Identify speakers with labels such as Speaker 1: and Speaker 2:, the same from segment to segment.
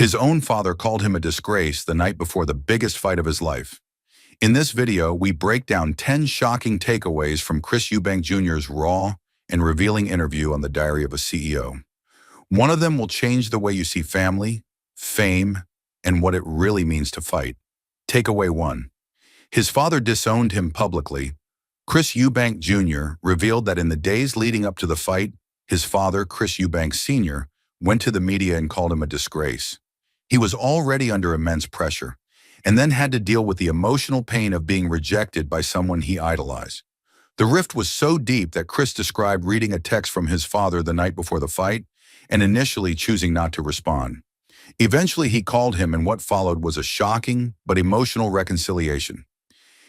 Speaker 1: His own father called him a disgrace the night before the biggest fight of his life. In this video, we break down 10 shocking takeaways from Chris Eubank Jr.'s raw and revealing interview on the Diary of a CEO. One of them will change the way you see family, fame, and what it really means to fight. Takeaway 1. His father disowned him publicly. Chris Eubank Jr. revealed that in the days leading up to the fight, his father, Chris Eubank Sr., went to the media and called him a disgrace. He was already under immense pressure, and then had to deal with the emotional pain of being rejected by someone he idolized. The rift was so deep that Chris described reading a text from his father the night before the fight and initially choosing not to respond. Eventually, he called him, and what followed was a shocking but emotional reconciliation.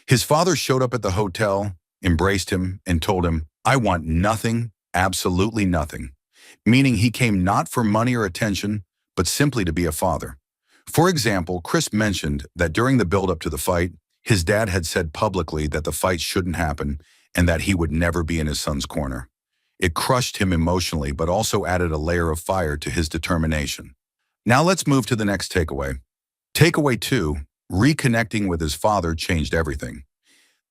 Speaker 1: His father showed up at the hotel, embraced him, and told him, "I want nothing, absolutely nothing," meaning he came not for money or attention, but simply to be a father. For example, Chris mentioned that during the build-up to the fight, his dad had said publicly that the fight shouldn't happen and that he would never be in his son's corner. It crushed him emotionally, but also added a layer of fire to his determination. Now let's move to the next takeaway. Takeaway 2, reconnecting with his father changed everything.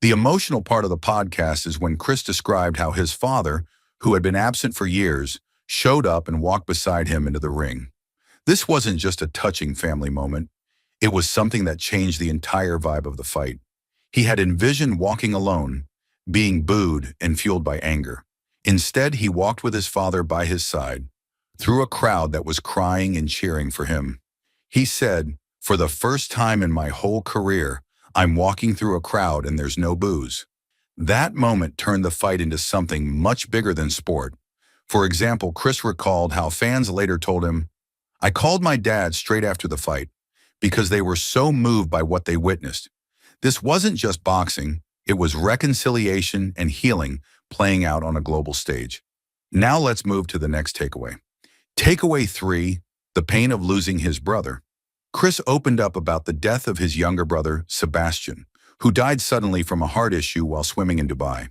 Speaker 1: The emotional part of the podcast is when Chris described how his father, who had been absent for years, showed up and walked beside him into the ring. This wasn't just a touching family moment. It was something that changed the entire vibe of the fight. He had envisioned walking alone, being booed and fueled by anger. Instead, he walked with his father by his side, through a crowd that was crying and cheering for him. He said, "For the first time in my whole career, I'm walking through a crowd and there's no boos." That moment turned the fight into something much bigger than sport. For example, Chris recalled how fans later told him, "I called my dad straight after the fight because they were so moved by what they witnessed." This wasn't just boxing, it was reconciliation and healing playing out on a global stage. Now let's move to the next takeaway. Takeaway 3, the pain of losing his brother. Chris opened up about the death of his younger brother, Sebastian, who died suddenly from a heart issue while swimming in Dubai.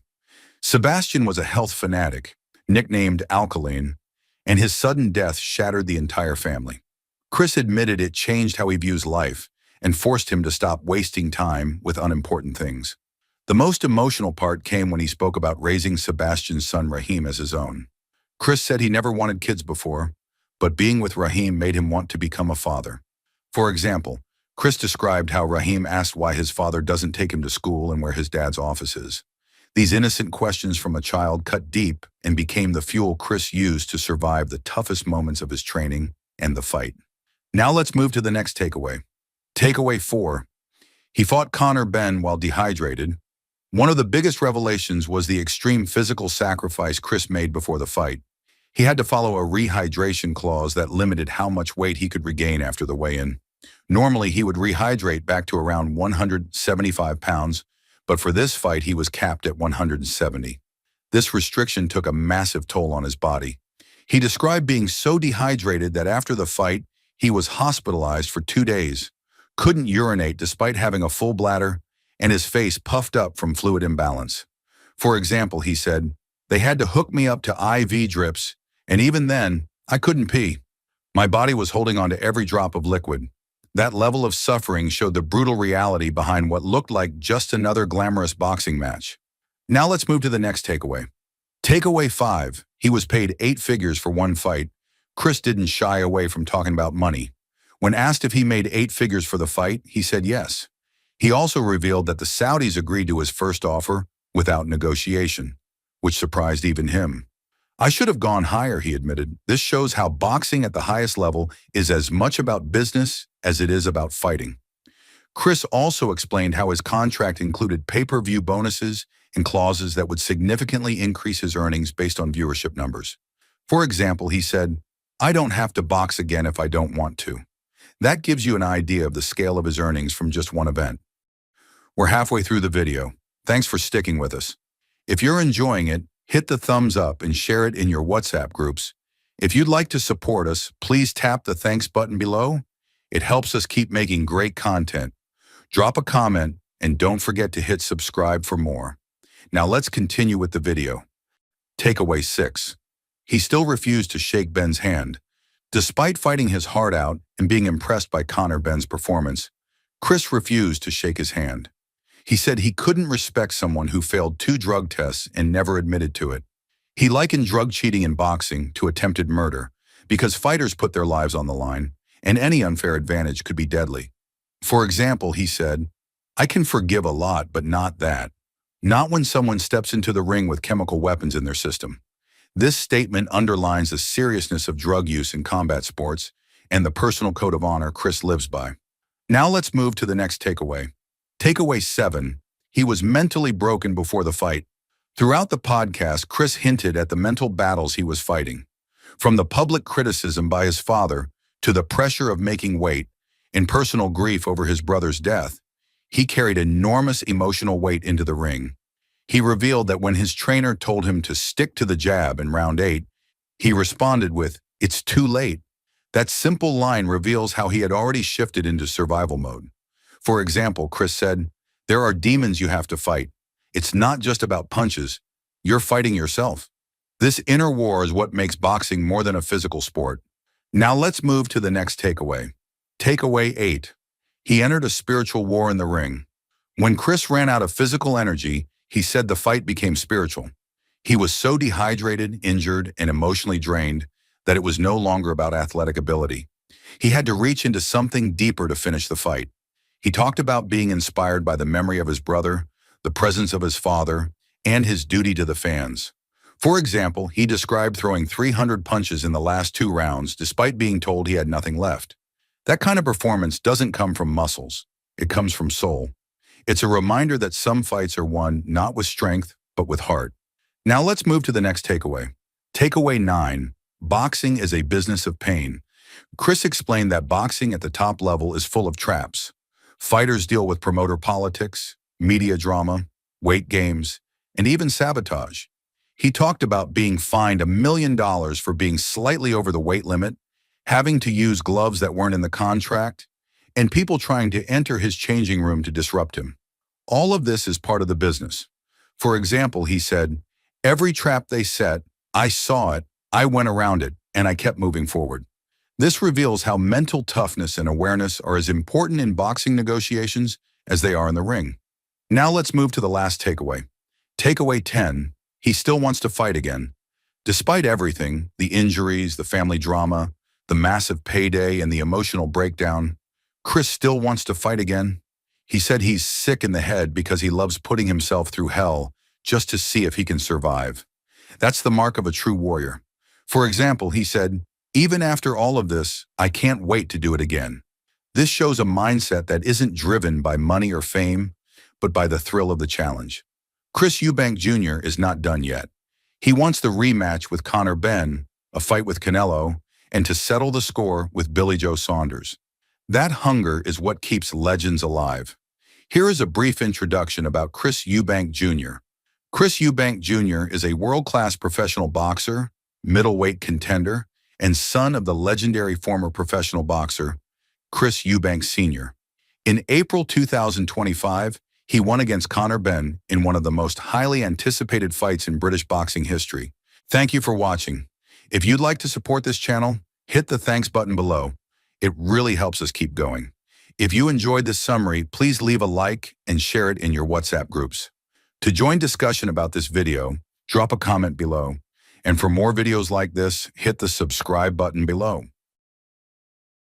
Speaker 1: Sebastian was a health fanatic, nicknamed Alkaline, and his sudden death shattered the entire family. Chris admitted it changed how he views life and forced him to stop wasting time with unimportant things. The most emotional part came when he spoke about raising Sebastian's son Raheem as his own. Chris said he never wanted kids before, but being with Raheem made him want to become a father. For example, Chris described how Raheem asked why his father doesn't take him to school and where his dad's office is. These innocent questions from a child cut deep and became the fuel Chris used to survive the toughest moments of his training and the fight. Now let's move to the next takeaway. Takeaway 4. He fought Conor Benn while dehydrated. One of the biggest revelations was the extreme physical sacrifice Chris made before the fight. He had to follow a rehydration clause that limited how much weight he could regain after the weigh-in. Normally, he would rehydrate back to around 175 pounds, but for this fight, he was capped at 170. This restriction took a massive toll on his body. He described being so dehydrated that after the fight, he was hospitalized for 2 days, couldn't urinate despite having a full bladder, and his face puffed up from fluid imbalance. For example, he said, "They had to hook me up to IV drips, and even then, I couldn't pee. My body was holding on to every drop of liquid." That level of suffering showed the brutal reality behind what looked like just another glamorous boxing match. Now let's move to the next takeaway. Takeaway 5. He was paid 8 figures for one fight. Chris didn't shy away from talking about money. When asked if he made 8 figures for the fight, he said yes. He also revealed that the Saudis agreed to his first offer without negotiation, which surprised even him. "I should have gone higher," he admitted. "This shows how boxing at the highest level is as much about business as it is about fighting." Chris also explained how his contract included pay-per-view bonuses and clauses that would significantly increase his earnings based on viewership numbers. For example, he said, "I don't have to box again if I don't want to." That gives you an idea of the scale of his earnings from just one event. We're halfway through the video. Thanks for sticking with us. If you're enjoying it, hit the thumbs up and share it in your WhatsApp groups. If you'd like to support us, please tap the thanks button below. It helps us keep making great content. Drop a comment and don't forget to hit subscribe for more. Now let's continue with the video. Takeaway 6. He still refused to shake Benn's hand. Despite fighting his heart out and being impressed by Conor Benn's performance, Chris refused to shake his hand. He said he couldn't respect someone who failed 2 drug tests and never admitted to it. He likened drug cheating in boxing to attempted murder because fighters put their lives on the line, and any unfair advantage could be deadly. For example, he said, "I can forgive a lot, but not that. Not when someone steps into the ring with chemical weapons in their system." This statement underlines the seriousness of drug use in combat sports and the personal code of honor Chris lives by. Now let's move to the next takeaway. Takeaway 7, he was mentally broken before the fight. Throughout the podcast, Chris hinted at the mental battles he was fighting. From the public criticism by his father to the pressure of making weight and personal grief over his brother's death, he carried enormous emotional weight into the ring. He revealed that when his trainer told him to stick to the jab in round 8, he responded with, "It's too late." That simple line reveals how he had already shifted into survival mode. For example, Chris said, "There are demons you have to fight. It's not just about punches. You're fighting yourself." This inner war is what makes boxing more than a physical sport. Now let's move to the next takeaway. Takeaway 8. He entered a spiritual war in the ring. When Chris ran out of physical energy, he said the fight became spiritual. He was so dehydrated, injured, and emotionally drained that it was no longer about athletic ability. He had to reach into something deeper to finish the fight. He talked about being inspired by the memory of his brother, the presence of his father, and his duty to the fans. For example, he described throwing 300 punches in the last 2 rounds despite being told he had nothing left. That kind of performance doesn't come from muscles. It comes from soul. It's a reminder that some fights are won not with strength, but with heart. Now let's move to the next takeaway. Takeaway 9. Boxing is a business of pain. Chris explained that boxing at the top level is full of traps. Fighters deal with promoter politics, media drama, weight games, and even sabotage. He talked about being fined $1 million for being slightly over the weight limit, having to use gloves that weren't in the contract, and people trying to enter his changing room to disrupt him. All of this is part of the business. For example, he said, "Every trap they set, I saw it, I went around it, and I kept moving forward." This reveals how mental toughness and awareness are as important in boxing negotiations as they are in the ring. Now let's move to the last takeaway. Takeaway 10, he still wants to fight again. Despite everything, the injuries, the family drama, the massive payday, and the emotional breakdown, Chris still wants to fight again. He said he's sick in the head because he loves putting himself through hell just to see if he can survive. That's the mark of a true warrior. For example, he said, "Even after all of this, I can't wait to do it again." This shows a mindset that isn't driven by money or fame, but by the thrill of the challenge. Chris Eubank Jr. is not done yet. He wants the rematch with Conor Benn, a fight with Canelo, and to settle the score with Billy Joe Saunders. That hunger is what keeps legends alive. Here is a brief introduction about Chris Eubank Jr. Chris Eubank Jr. is a world-class professional boxer, middleweight contender, and son of the legendary former professional boxer, Chris Eubank Sr. In April 2025, he won against Conor Benn in one of the most highly anticipated fights in British boxing history. Thank you for watching. If you'd like to support this channel, hit the thanks button below. It really helps us keep going. If you enjoyed this summary, please leave a like and share it in your WhatsApp groups. To join discussion about this video, drop a comment below. And for more videos like this, hit the subscribe button below.